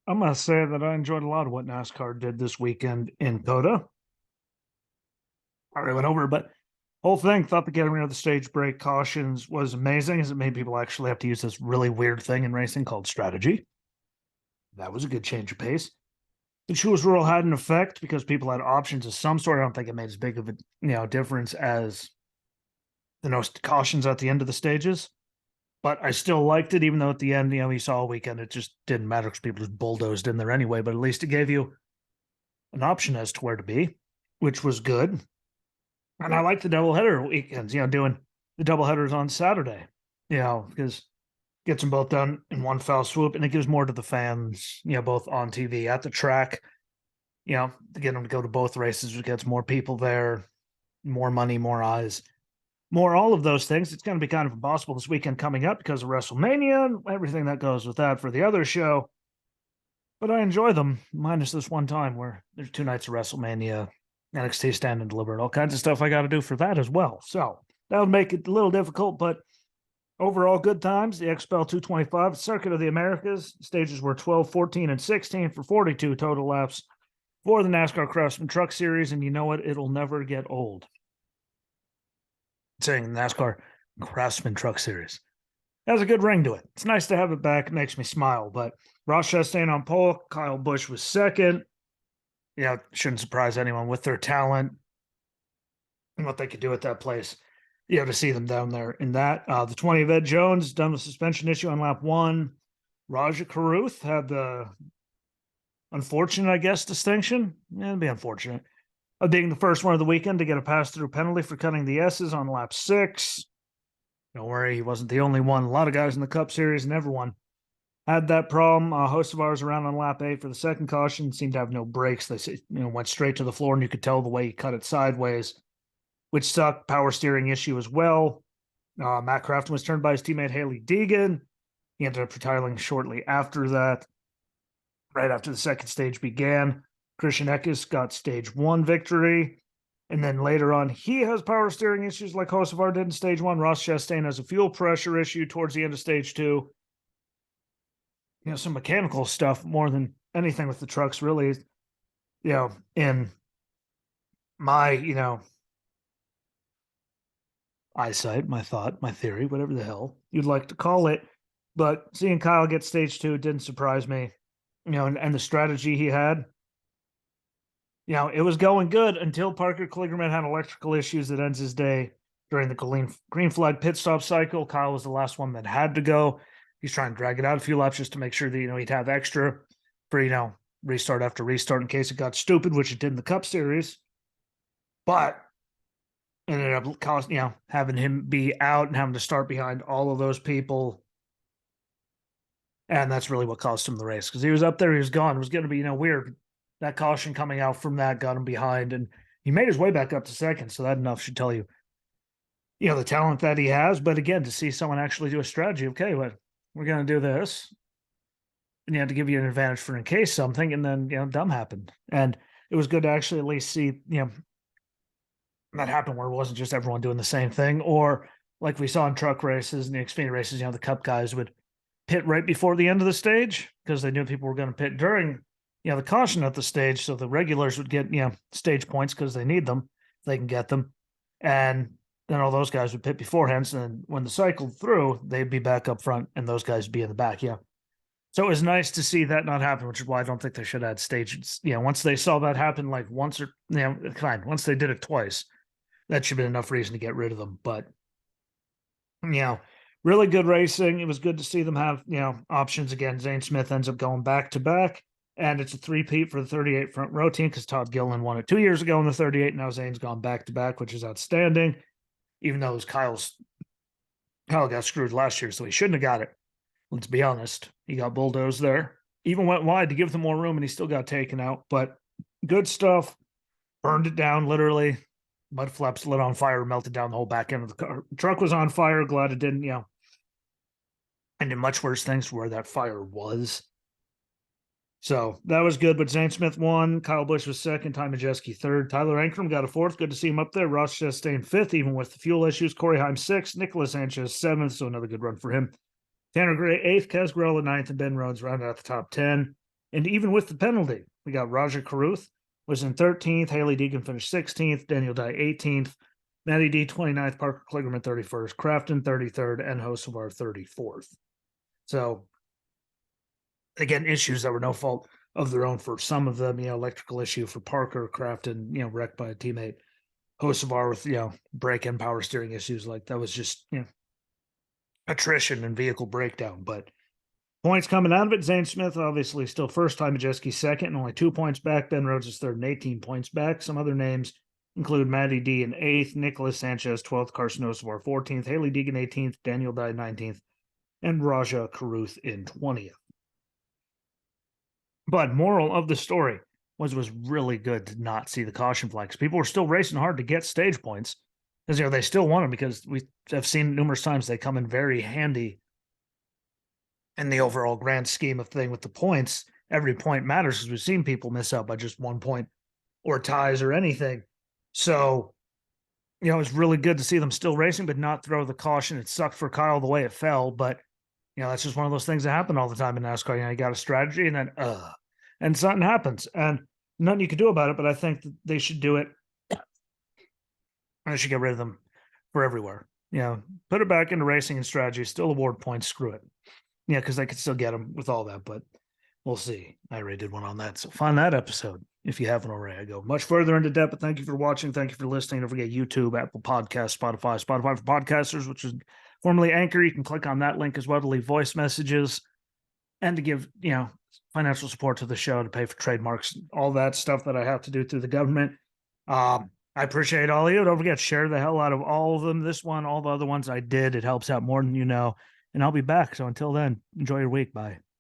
I must say that I enjoyed a lot of what NASCAR did this weekend in COTA. I already went over, it, but whole thing thought the getting rid of the stage break cautions was amazing, as it made people actually have to use this really weird thing in racing called strategy. That was a good change of pace. The choose rule had an effect because people had options of some sort. I don't think it made as big of a difference as the no cautions at the end of the stages. But I still liked it, even though at the end, we saw all weekend it just didn't matter because people just bulldozed in there anyway. But at least it gave you an option as to where to be, which was good. And I like the doubleheader weekends, doing the doubleheaders on Saturday, because gets them both done in one fell swoop, and it gives more to the fans, both on TV at the track, to get them to go to both races, it gets more people there, more money, more eyes, more all of those things. It's going to be kind of impossible this weekend coming up because of WrestleMania and everything that goes with that for the other show. But I enjoy them, minus this one time where there's 2 nights of WrestleMania, NXT Stand and Deliver, and all kinds of stuff I got to do for that as well. So that would make it a little difficult, but overall good times. The XPEL 225 Circuit of the Americas stages were 12, 14, and 16 for 42 total laps for the NASCAR Craftsman Truck Series. And you know what? It'll never get old saying NASCAR Craftsman Truck Series. It has a good ring to it. It's nice to have it back. It makes me smile. But Ross Chastain on pole. Kyle Busch was second. Shouldn't surprise anyone with their talent and what they could do at that place. To see them down there in that. The 20 of Ed Jones done with suspension issue on lap 1. Raja Caruth had the unfortunate, I guess, distinction. It'd be unfortunate of being the first one of the weekend to get a pass-through penalty for cutting the S's on lap 6. Don't worry, he wasn't the only one. A lot of guys in the Cup Series and everyone had that problem. A host of ours around on lap 8 for the second caution seemed to have no brakes. They went straight to the floor, and you could tell the way he cut it sideways, which sucked. Power steering issue as well. Matt Crafton was turned by his teammate Haley Deegan. He ended up retiring shortly after that, right after the second stage began. Christian Eckes got stage 1 victory. And then later on, he has power steering issues like Hocevar did in stage 1. Ross Chastain has a fuel pressure issue towards the end of stage 2. Some mechanical stuff more than anything with the trucks, really. In my, eyesight, my thought, my theory, whatever the hell you'd like to call it. But seeing Kyle get stage 2 didn't surprise me. And the strategy he had, it was going good until Parker Kligerman had electrical issues that ends his day during the green flag pit stop cycle. Kyle was the last one that had to go. He's trying to drag it out a few laps just to make sure that, he'd have extra for, restart after restart in case it got stupid, which it did in the Cup Series. But ended up having him be out and having to start behind all of those people. And that's really what cost him the race, because he was up there, he was gone. It was going to be, weird. That caution coming out from that got him behind, and he made his way back up to second. So that enough should tell you, the talent that he has. But again, to see someone actually do a strategy, okay, we're going to do this, and you have to give you an advantage for in case something, and then, dumb happened. And it was good to actually at least see, that happened where it wasn't just everyone doing the same thing, or like we saw in truck races and the Xfinity races, the Cup guys would pit right before the end of the stage because they knew people were going to pit during, the caution at the stage. So the regulars would get, stage points because they need them, they can get them. And then all those guys would pit beforehand. So then when the cycle through, they'd be back up front and those guys would be in the back. Yeah. So it was nice to see that not happen, which is why I don't think they should add stages. Once they saw that happen, like once or, once they did it twice, that should have been enough reason to get rid of them. But, really good racing. It was good to see them have, options again. Zane Smith ends up going back to back, and it's a three-peat for the 38 front row team because Todd Gilliland won it 2 years ago in the 38. Now Zane's gone back to back, which is outstanding, even though it was Kyle got screwed last year, so he shouldn't have got it. Let's be honest. He got bulldozed there. Even went wide to give them more room, and he still got taken out. But good stuff. Burned it down, literally. Mud flaps lit on fire, melted down the whole back end of the car. The truck was on fire. Glad it didn't, and did much worse things where that fire was. So that was good. But Zane Smith won. Kyle Busch was second. Ty Majeski third. Tyler Ankrum got a fourth. Good to see him up there. Ross Chastain fifth, even with the fuel issues. Corey Heim sixth. Nicholas Sanchez seventh. So another good run for him. Tanner Gray eighth. Kez Grella ninth. And Ben Rhodes rounded out the top 10. And even with the penalty, we got Raja Caruth was in 13th, Haley Deegan finished 16th, Daniel Dye 18th, Matty D 29th, Parker Kligerman 31st, Crafton 33rd, and Hocevar 34th. So, again, issues that were no fault of their own for some of them, electrical issue for Parker, Crafton, wrecked by a teammate. Hocevar with, brake and power steering issues. Like that was just, attrition and vehicle breakdown. But points coming out of it, Zane Smith, obviously still first time, Majeski second, and only 2 points back. Ben Rhodes is third and 18 points back. Some other names include Matty D in 8th, Nicholas Sanchez 12th, Carson Hocevar 14th, Haley Deegan 18th, Daniel Dye 19th, and Raja Caruth in 20th. But moral of the story was really good to not see the caution flags. People were still racing hard to get stage points because they still want them, because we have seen numerous times they come in very handy in the overall grand scheme of thing with the points. Every point matters because we've seen people miss out by just 1 point or ties or anything. So, it was really good to see them still racing, but not throw the caution. It sucked for Kyle the way it fell, but that's just one of those things that happen all the time in NASCAR. You got a strategy and then, and something happens and nothing you can do about it. But I think that they should do it. And they should get rid of them for everywhere. Put it back into racing and strategy, still award points. Screw it. Because they could still get them with all that, but we'll see. I already did one on that. So find that episode if you haven't already. I go much further into depth, but thank you for watching. Thank you for listening. Don't forget YouTube, Apple Podcasts, Spotify for podcasters, which is formerly Anchor. You can click on that link as well to leave voice messages and to give, financial support to the show, to pay for trademarks, all that stuff that I have to do through the government. I appreciate all of you. Don't forget, share the hell out of all of them. This one, all the other ones I did. It helps out more than you know. And I'll be back. So until then, enjoy your week. Bye.